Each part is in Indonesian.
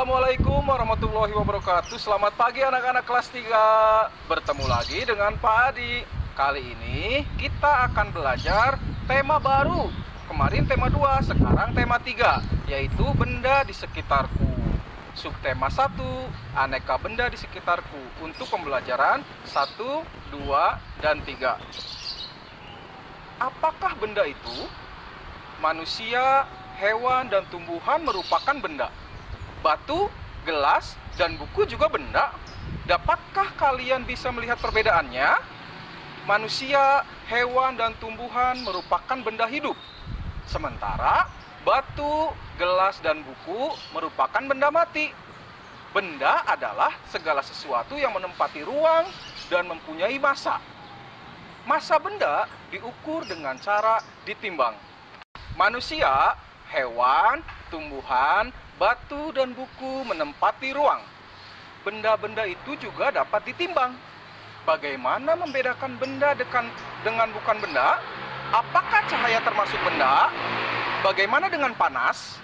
Assalamualaikum warahmatullahi wabarakatuh. Selamat pagi anak-anak kelas 3. Bertemu lagi dengan Pak Adi. Kali ini kita akan belajar tema baru. Kemarin tema 2, sekarang tema 3, yaitu benda di sekitarku. Subtema 1, aneka benda di sekitarku, untuk pembelajaran 1, 2, dan 3. Apakah benda itu? Manusia, hewan, dan tumbuhan merupakan benda. Batu, gelas, dan buku juga benda. Dapatkah kalian bisa melihat perbedaannya? Manusia, hewan, dan tumbuhan merupakan benda hidup. Sementara batu, gelas, dan buku merupakan benda mati. Benda adalah segala sesuatu yang menempati ruang dan mempunyai massa. Massa benda diukur dengan cara ditimbang. Manusia, hewan, tumbuhan, batu, dan buku menempati ruang. Benda-benda itu juga dapat ditimbang. Bagaimana membedakan benda dengan bukan benda? Apakah cahaya termasuk benda? Bagaimana dengan panas?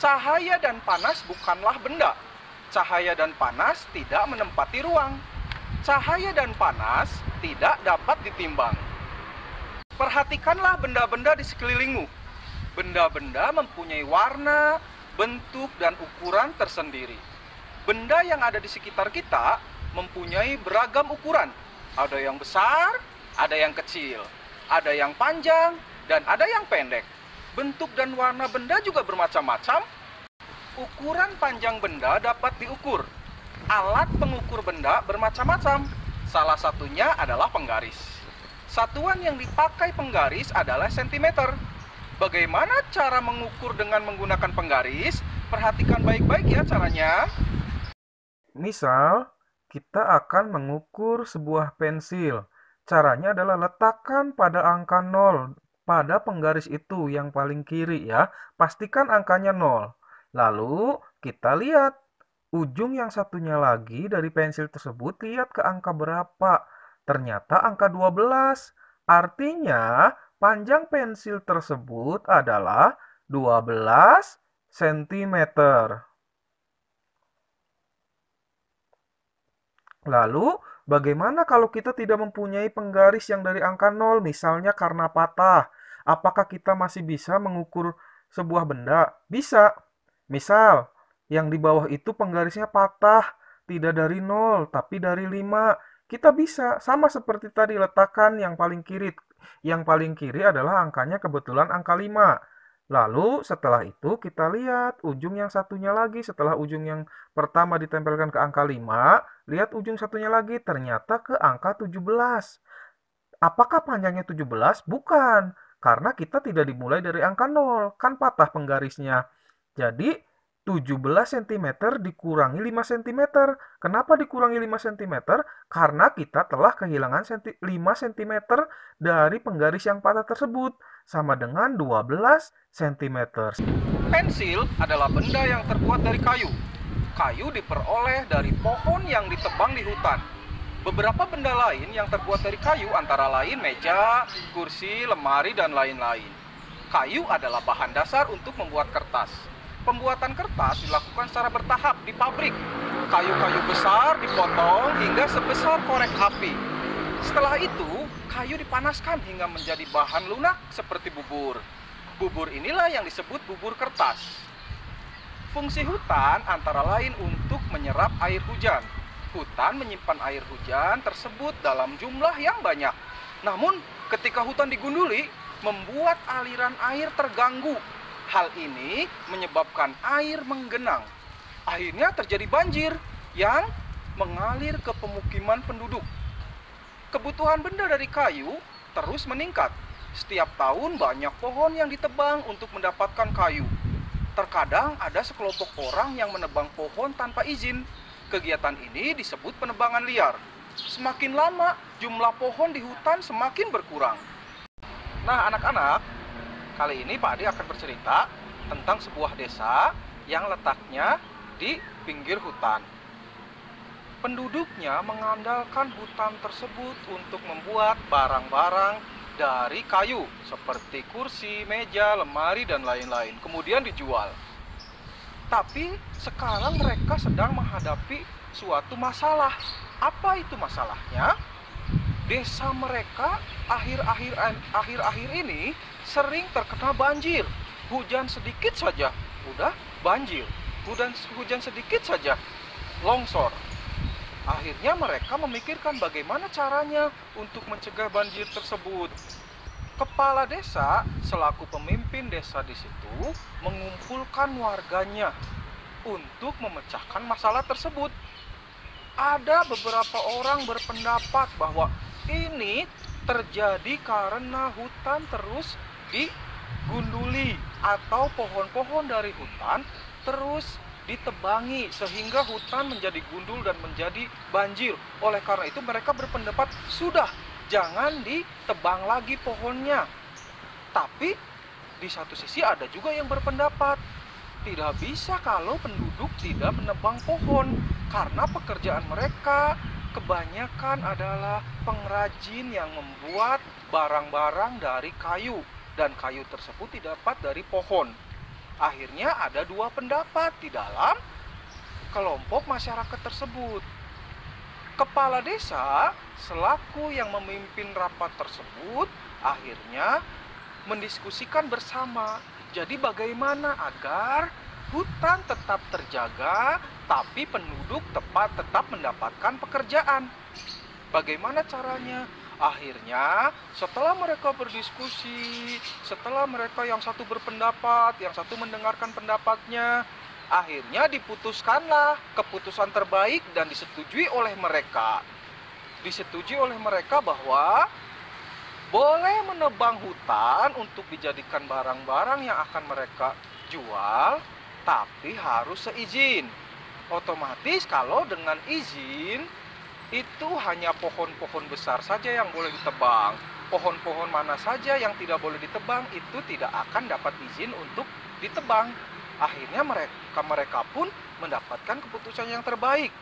Cahaya dan panas bukanlah benda. Cahaya dan panas tidak menempati ruang. Cahaya dan panas tidak dapat ditimbang. Perhatikanlah benda-benda di sekelilingmu. Benda-benda mempunyai warna, bentuk, dan ukuran tersendiri. Benda yang ada di sekitar kita mempunyai beragam ukuran. Ada yang besar, ada yang kecil, ada yang panjang, dan ada yang pendek. Bentuk dan warna benda juga bermacam-macam. Ukuran panjang benda dapat diukur. Alat pengukur benda bermacam-macam. Salah satunya adalah penggaris. Satuan yang dipakai penggaris adalah sentimeter. Bagaimana cara mengukur dengan menggunakan penggaris? Perhatikan baik-baik ya caranya. Misal, kita akan mengukur sebuah pensil. Caranya adalah letakkan pada angka 0 pada penggaris itu yang paling kiri ya. Pastikan angkanya 0. Lalu, kita lihat ujung yang satunya lagi dari pensil tersebut, lihat ke angka berapa. Ternyata angka 12. Artinya, panjang pensil tersebut adalah 12 cm. Lalu, bagaimana kalau kita tidak mempunyai penggaris yang dari angka 0, misalnya karena patah? Apakah kita masih bisa mengukur sebuah benda? Bisa. Misal, yang di bawah itu penggarisnya patah, tidak dari 0, tapi dari 5. Kita bisa, sama seperti tadi, letakkan yang paling kiri. Yang paling kiri adalah angkanya kebetulan angka 5. Lalu setelah itu kita lihat ujung yang satunya lagi. Setelah ujung yang pertama ditempelkan ke angka 5, lihat ujung satunya lagi, ternyata ke angka 17. Apakah panjangnya 17? Bukan, karena kita tidak dimulai dari angka 0, kan patah penggarisnya. Jadi 17 cm dikurangi 5 cm. Kenapa dikurangi 5 cm? Karena kita telah kehilangan 5 cm dari penggaris yang patah tersebut, sama dengan 12 cm. Pensil adalah benda yang terbuat dari kayu. Kayu diperoleh dari pohon yang ditebang di hutan. Beberapa benda lain yang terbuat dari kayu antara lain meja, kursi, lemari, dan lain-lain. Kayu adalah bahan dasar untuk membuat kertas. Pembuatan kertas dilakukan secara bertahap di pabrik. Kayu-kayu besar dipotong hingga sebesar korek api. Setelah itu, kayu dipanaskan hingga menjadi bahan lunak seperti bubur. Bubur inilah yang disebut bubur kertas. Fungsi hutan antara lain untuk menyerap air hujan. Hutan menyimpan air hujan tersebut dalam jumlah yang banyak. Namun, ketika hutan digunduli, membuat aliran air terganggu. Hal ini menyebabkan air menggenang. Akhirnya terjadi banjir yang mengalir ke pemukiman penduduk. Kebutuhan benda dari kayu terus meningkat. Setiap tahun banyak pohon yang ditebang untuk mendapatkan kayu. Terkadang ada sekelompok orang yang menebang pohon tanpa izin. Kegiatan ini disebut penebangan liar. Semakin lama, jumlah pohon di hutan semakin berkurang. Nah, anak-anak, kali ini Pak Adi akan bercerita tentang sebuah desa yang letaknya di pinggir hutan. Penduduknya mengandalkan hutan tersebut untuk membuat barang-barang dari kayu seperti kursi, meja, lemari, dan lain-lain. Kemudian dijual. Tapi sekarang mereka sedang menghadapi suatu masalah. Apa itu masalahnya? Desa mereka akhir-akhir ini sering terkena banjir. Hujan sedikit saja udah banjir. Hujan sedikit saja longsor. Akhirnya mereka memikirkan bagaimana caranya untuk mencegah banjir tersebut. Kepala desa selaku pemimpin desa di situ mengumpulkan warganya untuk memecahkan masalah tersebut. Ada beberapa orang berpendapat bahwa ini terjadi karena hutan terus digunduli atau pohon-pohon dari hutan terus ditebangi sehingga hutan menjadi gundul dan menjadi banjir. Oleh karena itu mereka berpendapat sudah, jangan ditebang lagi pohonnya. Tapi di satu sisi ada juga yang berpendapat tidak bisa kalau penduduk tidak menebang pohon, karena pekerjaan mereka kebanyakan adalah pengrajin yang membuat barang-barang dari kayu, dan kayu tersebut didapat dari pohon. Akhirnya ada dua pendapat di dalam kelompok masyarakat tersebut. Kepala desa selaku yang memimpin rapat tersebut akhirnya mendiskusikan bersama. Jadi bagaimana agar hutan tetap terjaga tapi penduduk tetap mendapatkan pekerjaan? Bagaimana caranya? Akhirnya setelah mereka berdiskusi, setelah mereka yang satu berpendapat, yang satu mendengarkan pendapatnya, akhirnya diputuskanlah keputusan terbaik dan disetujui oleh mereka. Disetujui oleh mereka bahwa boleh menebang hutan untuk dijadikan barang-barang yang akan mereka jual, tapi harus seizin. Otomatis kalau dengan izin, itu hanya pohon-pohon besar saja yang boleh ditebang. Pohon-pohon mana saja yang tidak boleh ditebang itu tidak akan dapat izin untuk ditebang. Akhirnya mereka pun mendapatkan keputusan yang terbaik.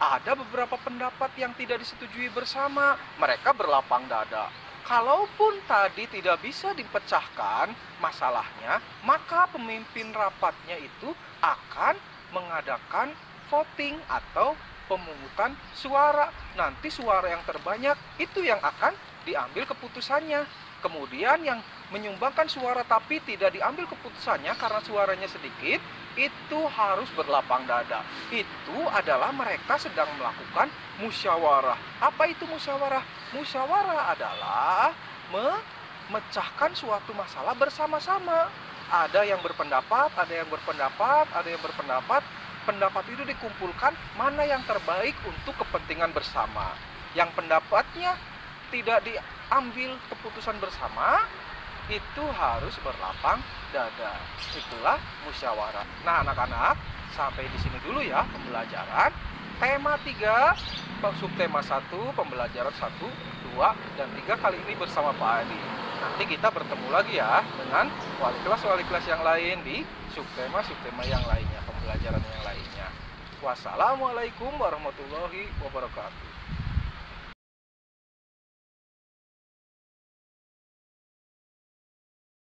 Ada beberapa pendapat yang tidak disetujui bersama. Mereka berlapang dada. Kalaupun tadi tidak bisa dipecahkan masalahnya, maka pemimpin rapatnya itu akan mengadakan voting atau pemungutan suara. Nanti suara yang terbanyak itu yang akan diambil keputusannya. Kemudian yang menyumbangkan suara tapi tidak diambil keputusannya karena suaranya sedikit, itu harus berlapang dada. Itu adalah mereka sedang melakukan musyawarah. Apa itu musyawarah? Musyawarah adalah memecahkan suatu masalah bersama-sama. Ada yang berpendapat, ada yang berpendapat, ada yang berpendapat. Pendapat itu dikumpulkan mana yang terbaik untuk kepentingan bersama. Yang pendapatnya tidak diambil keputusan bersama, itu harus berlapang dada. Itulah musyawarah. Nah anak-anak, sampai di sini dulu ya pembelajaran. Tema 3, subtema 1, pembelajaran 1, 2, dan 3 kali ini bersama Pak Adi. Nanti kita bertemu lagi ya dengan wali kelas yang lain di subtema yang lainnya, pembelajaran yang lainnya. Wassalamualaikum warahmatullahi wabarakatuh.